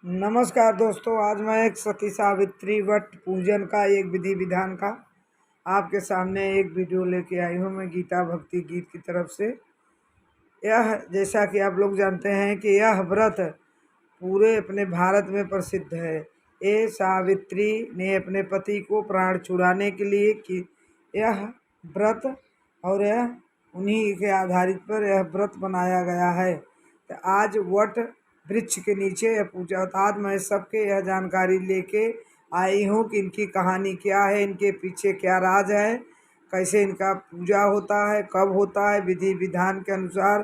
नमस्कार दोस्तों, आज मैं एक सती सावित्री व्रत पूजन का एक विधि विधान का आपके सामने एक वीडियो लेके आई हूँ। मैं गीता भक्ति गीत की तरफ से। यह जैसा कि आप लोग जानते हैं कि यह व्रत पूरे अपने भारत में प्रसिद्ध है। ये सावित्री ने अपने पति को प्राण छुड़ाने के लिए कि यह व्रत और यह उन्हीं के आधारित पर यह व्रत बनाया गया है। तो आज वट वृक्ष के नीचे यह पूजा होता है। आज मैं सबके यह जानकारी लेके आई हूँ कि इनकी कहानी क्या है, इनके पीछे क्या राज है, कैसे इनका पूजा होता है, कब होता है, विधि विधान के अनुसार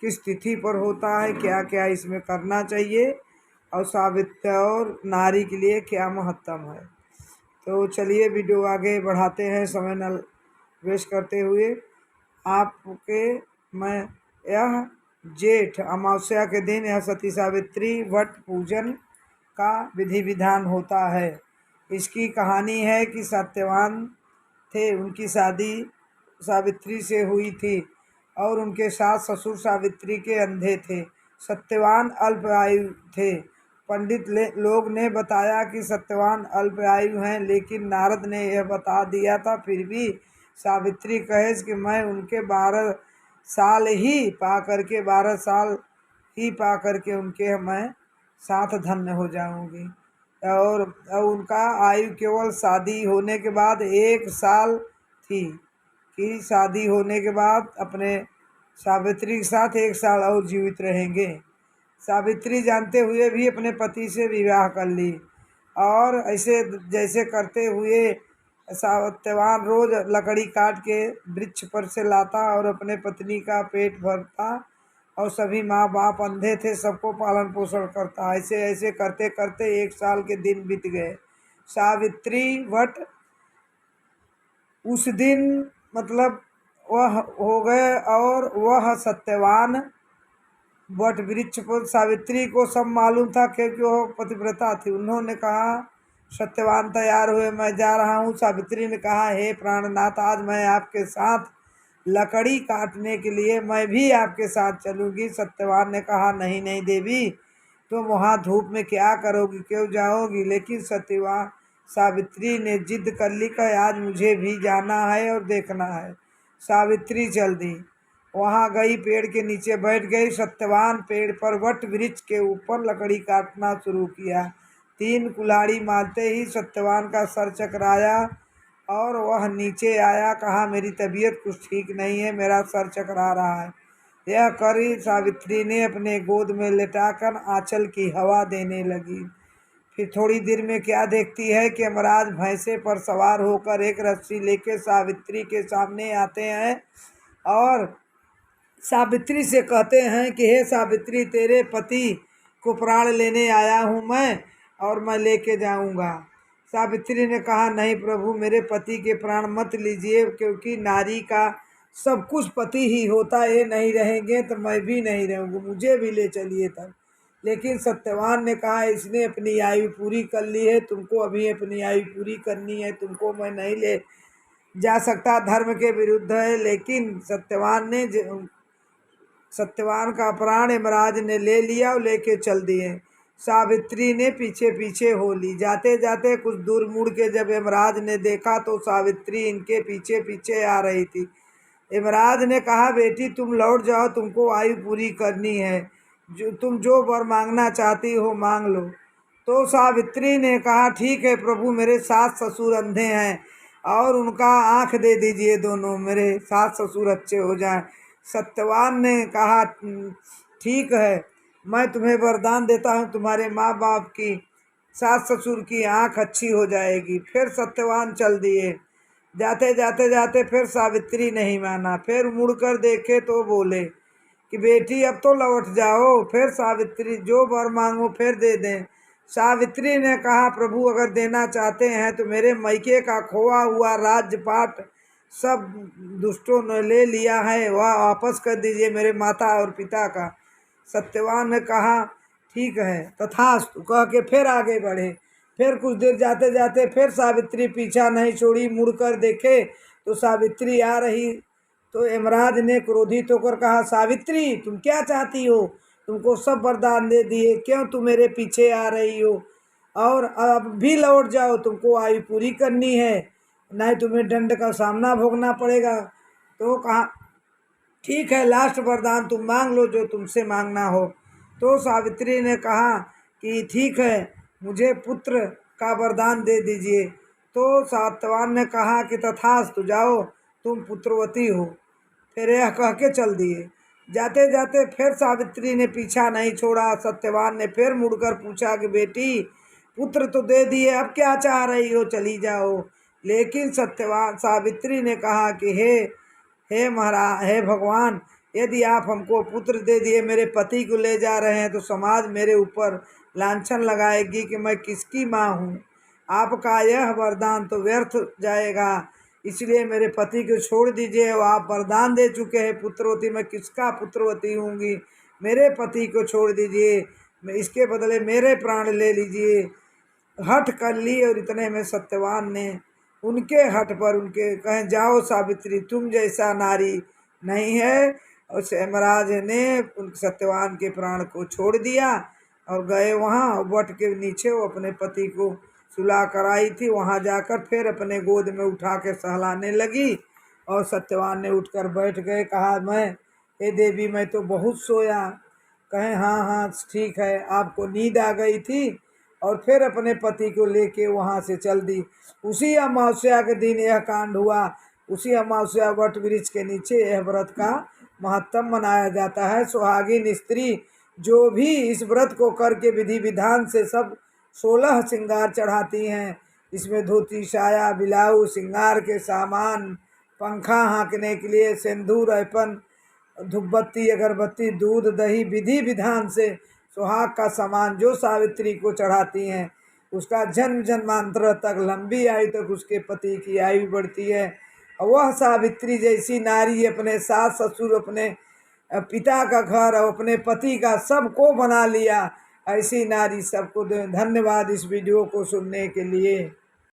किस तिथि पर होता है, क्या क्या इसमें करना चाहिए और सावित्री और नारी के लिए क्या महत्व है। तो चलिए वीडियो आगे बढ़ाते हैं समय न वेस्ट करते हुए। आपके मैं यह जेठ अमावस्या के दिन यह सती सावित्री वट पूजन का विधि विधान होता है। इसकी कहानी है कि सत्यवान थे, उनकी शादी सावित्री से हुई थी और उनके सास ससुर सावित्री के अंधे थे। सत्यवान अल्प आयु थे। पंडित लोग ने बताया कि सत्यवान अल्प आयु हैं, लेकिन नारद ने यह बता दिया था। फिर भी सावित्री कहे कि मैं उनके 12 साल ही पा करके 12 साल ही पा करके उनके मैं साथ धन्य हो जाऊंगी। और उनका आयु केवल शादी होने के बाद 1 साल थी कि शादी होने के बाद अपने सावित्री के साथ 1 साल और जीवित रहेंगे। सावित्री जानते हुए भी अपने पति से विवाह कर ली और ऐसे जैसे करते हुए सत्यवान रोज लकड़ी काट के वृक्ष पर से लाता और अपने पत्नी का पेट भरता और सभी माँ बाप अंधे थे, सबको पालन पोषण करता। ऐसे ऐसे करते करते 1 साल के दिन बीत गए। सावित्री वट उस दिन मतलब वह हो गए और वह सत्यवान वट वृक्ष पर सावित्री को सब मालूम था क्योंकि वह पतिव्रता थी। उन्होंने कहा, सत्यवान तैयार हुए, मैं जा रहा हूँ। सावित्री ने कहा, हे प्राणनाथ, आज मैं आपके साथ लकड़ी काटने के लिए मैं भी आपके साथ चलूँगी। सत्यवान ने कहा, नहीं नहीं देवी, तुम वहाँ धूप में क्या करोगी, क्यों जाओगी। लेकिन सत्यवान सावित्री ने जिद कर ली कि आज मुझे भी जाना है और देखना है। सावित्री चल दी, वहाँ गई, पेड़ के नीचे बैठ गई। सत्यवान पेड़ पर वट वृक्ष के ऊपर लकड़ी काटना शुरू किया। 3 कुल्हाड़ी मारते ही सत्यवान का सर चकराया और वह नीचे आया। कहा, मेरी तबीयत कुछ ठीक नहीं है, मेरा सर चकरा रहा है। यह करी सावित्री ने अपने गोद में लेटाकर आंचल की हवा देने लगी। फिर थोड़ी देर में क्या देखती है कि यमराज भैंसे पर सवार होकर एक रस्सी लेके सावित्री के सामने आते हैं और सावित्री से कहते हैं कि हे सावित्री, तेरे पति को प्राण लेने आया हूँ मैं और मैं लेके जाऊँगा। सावित्री ने कहा, नहीं प्रभु, मेरे पति के प्राण मत लीजिए, क्योंकि नारी का सब कुछ पति ही होता है। ये नहीं रहेंगे तो मैं भी नहीं रहूँगी, मुझे भी ले चलिए तब। लेकिन सत्यवान ने कहा, इसने अपनी आयु पूरी कर ली है, तुमको अभी अपनी आयु पूरी करनी है, तुमको मैं नहीं ले जा सकता, धर्म के विरुद्ध है। लेकिन सत्यवान का प्राण यमराज ने ले लिया और लेके चल दिए। सावित्री ने पीछे पीछे हो ली। जाते जाते कुछ दूर मुड़ के जब यमराज ने देखा तो सावित्री इनके पीछे पीछे आ रही थी। यमराज ने कहा, बेटी तुम लौट जाओ, तुमको आयु पूरी करनी है, तुम जो वर मांगना चाहती हो मांग लो। तो सावित्री ने कहा, ठीक है प्रभु, मेरे सास ससुर अंधे हैं और उनका आँख दे दीजिए दोनों, मेरे सास ससुर अच्छे हो जाएं। सत्यवान ने कहा, ठीक है, मैं तुम्हें वरदान देता हूँ, तुम्हारे माँ बाप की सास ससुर की आँख अच्छी हो जाएगी। फिर सत्यवान चल दिए। जाते जाते जाते फिर सावित्री नहीं माना। फिर मुड़कर देखे तो बोले कि बेटी अब तो लौट जाओ। फिर सावित्री, जो वर मांगो फिर दे दें। सावित्री ने कहा, प्रभु अगर देना चाहते हैं तो मेरे मैके का खोआ हुआ राज्यपाट सब दुष्टों ने ले लिया है, वह वापस कर दीजिए, मेरे माता और पिता का। सत्यवान ने कहा, ठीक है, तथास्तु कह के फिर आगे बढ़े। फिर कुछ देर जाते जाते फिर सावित्री पीछा नहीं छोड़ी। मुड़कर देखे तो सावित्री आ रही। तो यमराज ने क्रोधित होकर कहा, सावित्री तुम क्या चाहती हो, तुमको सब वरदान दे दिए, क्यों तुम मेरे पीछे आ रही हो? और अब भी लौट जाओ, तुमको आयु पूरी करनी है, नहीं तुम्हें दंड का सामना भोगना पड़ेगा। तो कहा ठीक है, लास्ट वरदान तुम मांग लो जो तुमसे मांगना हो। तो सावित्री ने कहा कि ठीक है, मुझे पुत्र का वरदान दे दीजिए। तो सत्यवान ने कहा कि तथास्तु, जाओ तुम पुत्रवती हो। फिर यह कह के चल दिए। जाते जाते फिर सावित्री ने पीछा नहीं छोड़ा। सत्यवान ने फिर मुड़कर पूछा कि बेटी, पुत्र तो दे दिए, अब क्या चाह रही हो, चली जाओ। लेकिन सत्यवान सावित्री ने कहा कि हे महाराज, हे भगवान, यदि आप हमको पुत्र दे दिए, मेरे पति को ले जा रहे हैं, तो समाज मेरे ऊपर लांछन लगाएगी कि मैं किसकी माँ हूँ। आपका यह वरदान तो व्यर्थ जाएगा, इसलिए मेरे पति को छोड़ दीजिए। और आप वरदान दे चुके हैं पुत्रवती, मैं किसका पुत्रवती होंगी? मेरे पति को छोड़ दीजिए, मैं इसके बदले मेरे प्राण ले लीजिए। हठ कर ली। और इतने में सत्यवान ने उनके हठ पर उनके कहें, जाओ सावित्री, तुम जैसा नारी नहीं है। और यमराज ने उन सत्यवान के प्राण को छोड़ दिया और गए वहाँ वट के नीचे। वो अपने पति को सुला कर आई थी, वहाँ जाकर फिर अपने गोद में उठा के सहलाने लगी। और सत्यवान ने उठकर बैठ गए। कहा, हे देवी, मैं तो बहुत सोया। कहें, हाँ हाँ ठीक है, आपको नींद आ गई थी। और फिर अपने पति को लेके वहाँ से चल दी। उसी अमावस्या के दिन यह कांड हुआ। उसी अमावस्या वट वृक्ष के नीचे यह व्रत का महत्तम मनाया जाता है। सुहागिन स्त्री जो भी इस व्रत को करके विधि विधान से सब 16 श्रृंगार चढ़ाती हैं, इसमें धोती, साया, ब्लाउज, श्रृंगार के सामान, पंखा हाँकने के लिए, सिंदूर, अर्पण, धूपबत्ती, अगरबत्ती, दूध, दही, विधि विधान से सुहाग का सामान जो सावित्री को चढ़ाती हैं, उसका जन्म जन्मांतर तक, लंबी आयु तक उसके पति की आयु बढ़ती है। और वह सावित्री जैसी नारी अपने सास ससुर, अपने पिता का घर और अपने पति का सबको बना लिया। ऐसी नारी सबको धन्यवाद इस वीडियो को सुनने के लिए।